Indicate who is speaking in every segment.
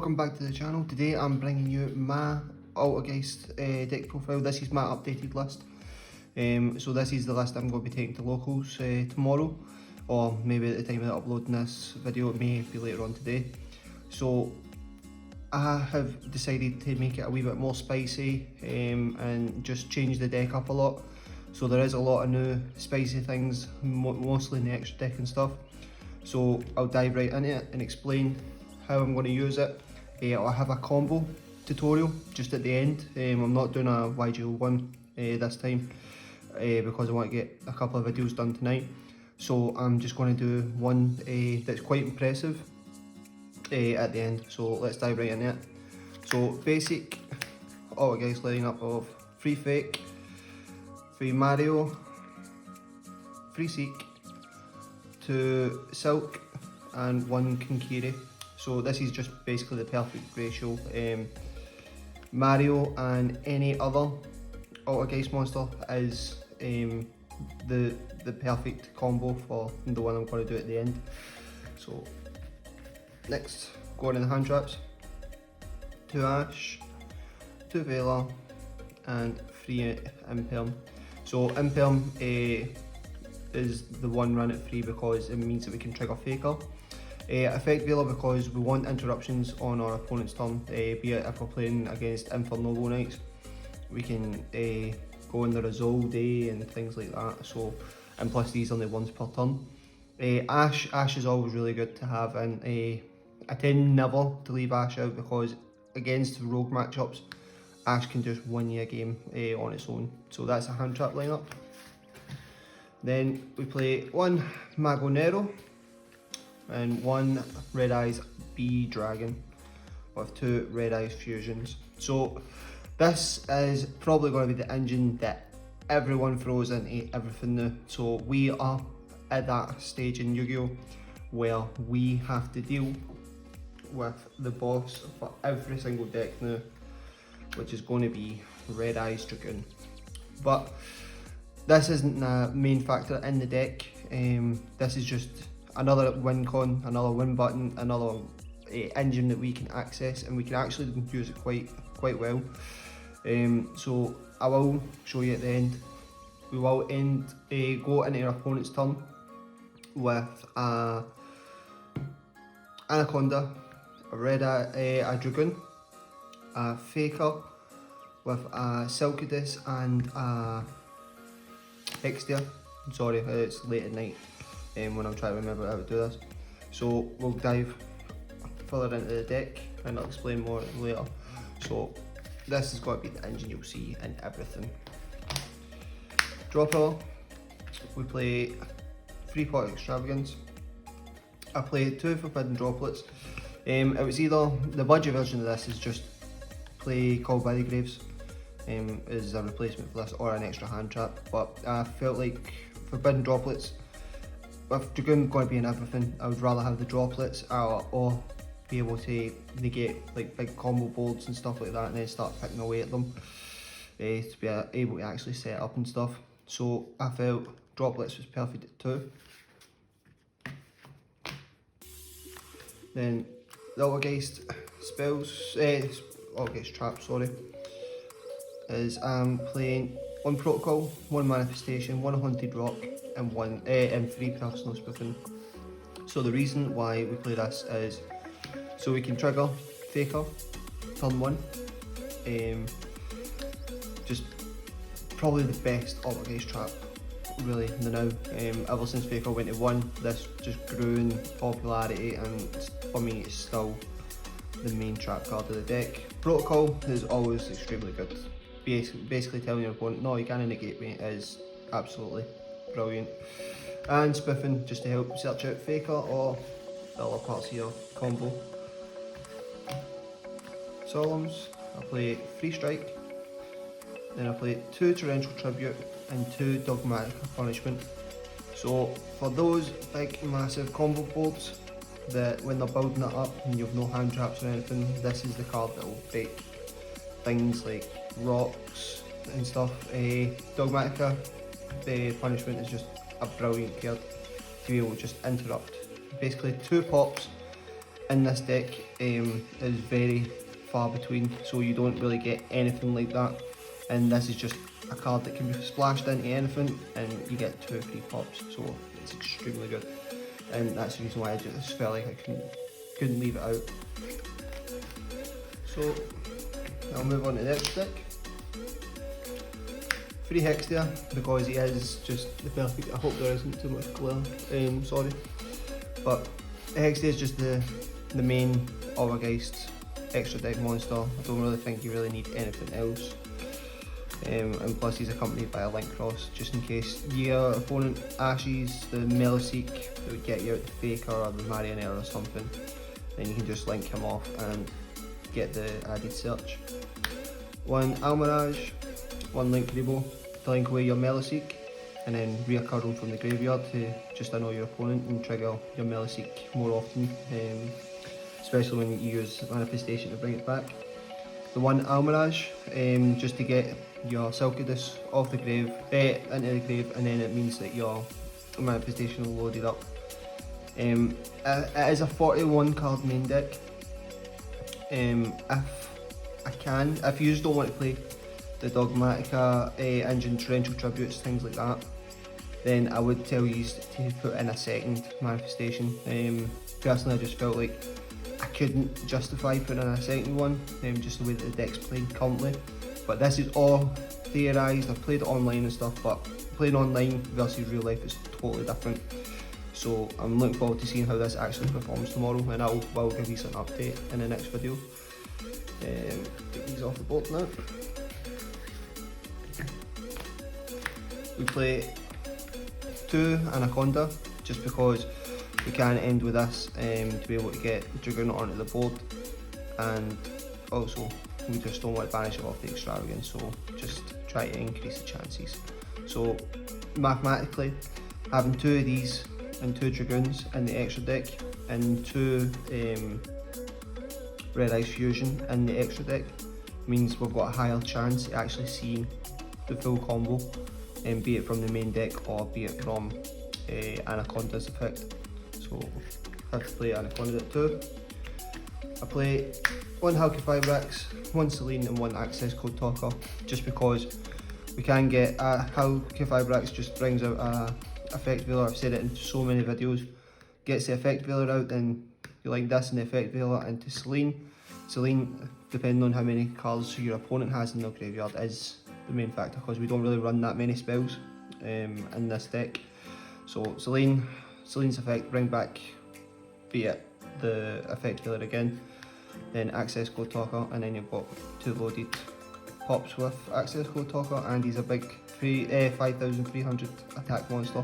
Speaker 1: welcome back to the channel. Today I'm bringing you my Altergeist deck profile. This is my updated list. So this is the list I'm going to be taking to locals tomorrow, or maybe at the time of uploading this video it may be later on today. So I have decided to make it a wee bit more spicy and just change the deck up a lot. So there is a lot of new spicy things, mostly in the extra deck and stuff. So I'll dive right into it and explain how I'm going to use it. I'll have a combo tutorial just at the end. I'm not doing a YGO1 this time because I want to get a couple of videos done tonight. So I'm just going to do one that's quite impressive at the end. So let's dive right into it. So basic Altergeist lineup of 3 Fake, 3 Mario, 3 Seek, 2 Silk and 1 Kinkiri. So this is just basically the perfect ratio. Mario and any other Altergeist monster is the perfect combo for the one I'm going to do at the end. So next, going in the hand traps, 2 Ash, 2 Vela and 3 Imperm. So Imperm is the one run at 3 because it means that we can trigger Faker. Effect Vela because we want interruptions on our opponent's turn, be it if we're playing against Infernoble Knights, we can go in the Resolve Day and things like that. So, and plus these are only once per turn. Ash is always really good to have, and I tend never to leave Ash out because against rogue matchups, Ash can just win you a game on its own. So that's a hand trap lineup. Then we play 1 Mago Nero and 1 Red Eyes B Dragon with 2 Red Eyes fusions. So this is probably going to be the engine that everyone throws into everything now. So we are at that stage in Yu-Gi-Oh where we have to deal with the boss for every single deck now, which is going to be Red Eyes Dragoon. But this isn't the main factor in the deck. This is just another win con, another win button, another engine that we can access, and we can actually use it quite well. So I will show you at the end. We will go into our opponent's turn with a Anaconda, a Dragoon, a Faker with a Silkidus and a Extia. Sorry, it's late at night when I'm trying to remember how to do this. So we'll dive further into the deck and I'll explain more later. So this is going to be the engine you'll see in everything. Draw power, we play 3 Pot Extravagance. I played 2 Forbidden Droplets. It was either, the budget version of this is just play Called by the Graves as a replacement for this, or an extra hand trap, but I felt like Forbidden Droplets, with Dragoon going to be in everything, I would rather have the droplets or be able to negate like big combo boards and stuff like that and then start picking away at them to be able to actually set up and stuff. So I felt droplets was perfect at 2. Then the Altergeist spells, Altergeist trap, sorry, is I'm playing 1 Protocol, 1 Manifestation, 1 Haunted Rock and 3 Personal Spoofing. So the reason why we play this is so we can trigger Faker turn 1. Just probably the best Altergeist trap really in the now. Ever since Faker went to 1, this just grew in popularity, and for me it's still the main trap card of the deck. Protocol is always extremely good. Basically telling your opponent, no, you can't negate me, is absolutely brilliant. And Spoofing just to help search out Faker or the other parts of your combo. Solemns, I play 3 Strike, then I play 2 Torrential Tribute and 2 Dogmatic Punishment. So for those big massive combo boards that when they're building it up and you've no hand traps or anything, this is the card that will break things like rocks and stuff. Dogmatica Punishment is just a brilliant card to be able to just interrupt. Basically 2 pops in this deck is very far between, so you don't really get anything like that. And this is just a card that can be splashed into anything and you get 2 free pops, so it's extremely good. And that's the reason why I just felt like I couldn't leave it out. So I'll move on to the next deck. 3 Hextia, because he is just the perfect, I hope there isn't too much glare, sorry. But Hextia is just the main Altergeist extra deck monster. I don't really think you really need anything else. And plus he's accompanied by a link cross, just in case your opponent ashes the Meloseek that would get you out the Faker or the Marionette or something. Then you can just link him off and get the added search. 1 Almirage, 1 Link Rebo to link away your Meloseek, and then reoccur them from the graveyard to just annoy your opponent and trigger your Meloseek more often, especially when you use Manifestation to bring it back. The 1 Almirage, just to get your Silkidus off the grave, into the grave, and then it means that your Manifestation will load it up. It is a 41 card main deck. If you just don't want to play the Dogmatica, Engine, Torrential Tributes, things like that, then I would tell you to put in a second Manifestation. Personally, I just felt like I couldn't justify putting in a second one, just the way that the deck's played currently. But this is all theorised. I've played it online and stuff, but playing online versus real life is totally different. So I'm looking forward to seeing how this actually performs tomorrow, and I will give you an update in the next video. Take these off the board now. We play 2 Anaconda, just because we can end with this to be able to get Dragoon onto the board, and also we just don't want to banish it off the Extravagance, so just try to increase the chances. So mathematically, having 2 of these and 2 Dragoons in the extra deck and 2 Red Ice Fusion in the extra deck means we've got a higher chance of actually seeing the full combo, be it from the main deck or be it from Anaconda's effect. So I have to play Anaconda at 2. I play 1 Halqifibrax, 1 Selene and 1 Access Code Talker, just because we can get Halqifibrax just brings out a effect veiler. I've said it in so many videos. Gets the effect veiler out, then you like this and the effect veiler into Selene. Selene, depending on how many cards your opponent has in their graveyard, is the main factor, because we don't really run that many spells in this deck. So Selene's effect, bring back, be it the effect veiler again, then Access Code Talker, and then you've got 2 loaded pops with Access Code Talker, and he's a big 5,300 attack monster,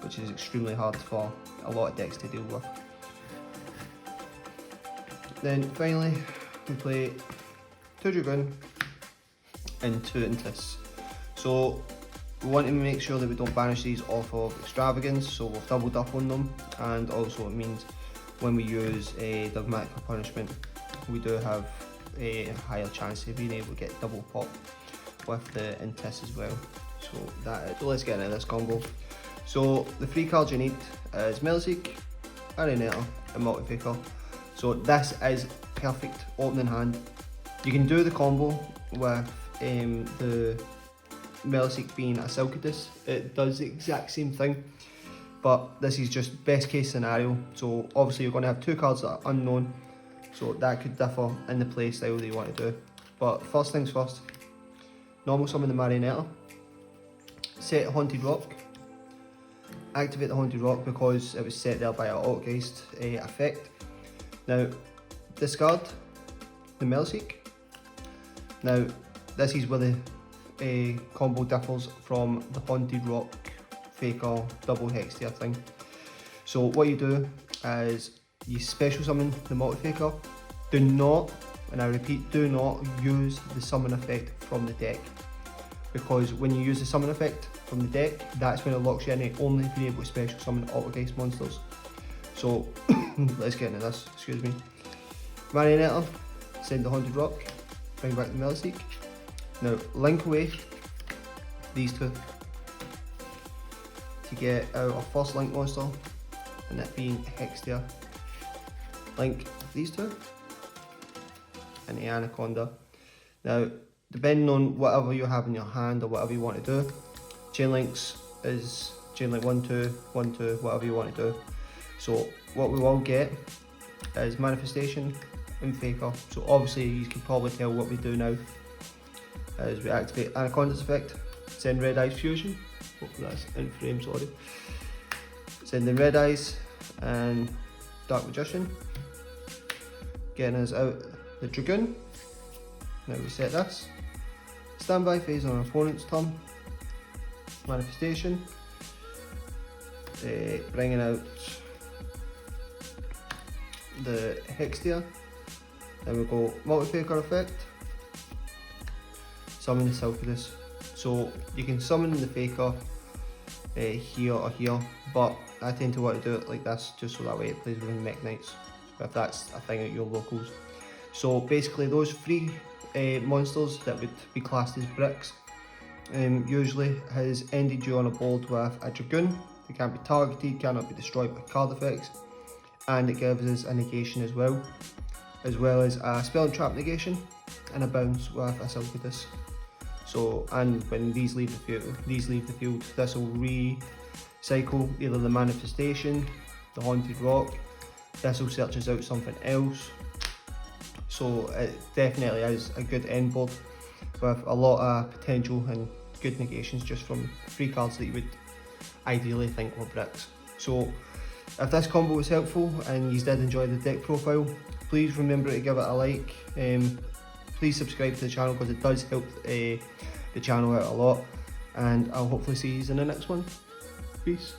Speaker 1: which is extremely hard for a lot of decks to deal with. Then finally we play 2 Dragoon and 2 Intis. So we want to make sure that we don't banish these off of Extravagance, so we've doubled up on them, and also it means when we use a Dogmatic Punishment, we do have a higher chance of being able to get double pop with the Intis as well. So let's get into this combo. So the 3 cards you need is Meloseek, Marionette and Multi-Faker. So this is perfect opening hand. You can do the combo with the Meloseek being a Silkidus. It does the exact same thing, but this is just best case scenario. So obviously you're going to have 2 cards that are unknown, so that could differ in the play style that you want to do. But first things first, normal summon the Marionette, set Haunted Rock, activate the Haunted Rock because it was set there by our Altergeist effect. Now discard the Meloseek. Now this is where the combo differs from the Haunted Rock Faker double Hextia thing. So what you do is you special summon the Multi-Faker. Do not, and I repeat, do not use the summon effect from the deck, because when you use the summon effect from the deck, that's when it locks you in only being able to special summon Altergeist monsters. So let's get into this, excuse me. Marionette, send the Haunted Rock, bring back the Meloseek. Now link away these 2 to get out our first link monster, and that being Hextia. link these two and the Anaconda. Now, depending on whatever you have in your hand or whatever you want to do, chain links is chain link 1, 2, 1, 2, whatever you want to do. So what we will get is manifestation and faker. So obviously you can probably tell what we do now is we activate Anaconda's effect, send red eyes fusion. Hopefully that's in frame, sorry. Send in red eyes and dark magician, getting us out the Dragoon. Now we set this. Standby phase on our opponent's turn. Manifestation. Bringing out the Hextia. Then we go multi-faker effect. Summon the Silphidus. So you can summon the faker here or here, but I tend to want to do it like this just so that way it plays with Mech Knights, if that's a thing at your locals. So basically those three monsters that would be classed as bricks usually has ended you on a board with a Dragoon. They can't be targeted, cannot be destroyed by card effects, and it gives us a negation as well as a spell and trap negation and a bounce with a Silphidus. So, and when these leave the field, this will recycle either the manifestation, the haunted rock. This will search us out something else. So it definitely is a good end board with a lot of potential and good negations just from 3 cards that you would ideally think were bricks. So if this combo was helpful and you did enjoy the deck profile, please remember to give it a like. Please subscribe to the channel because it does help the channel out a lot, and I'll hopefully see you in the next one. Peace.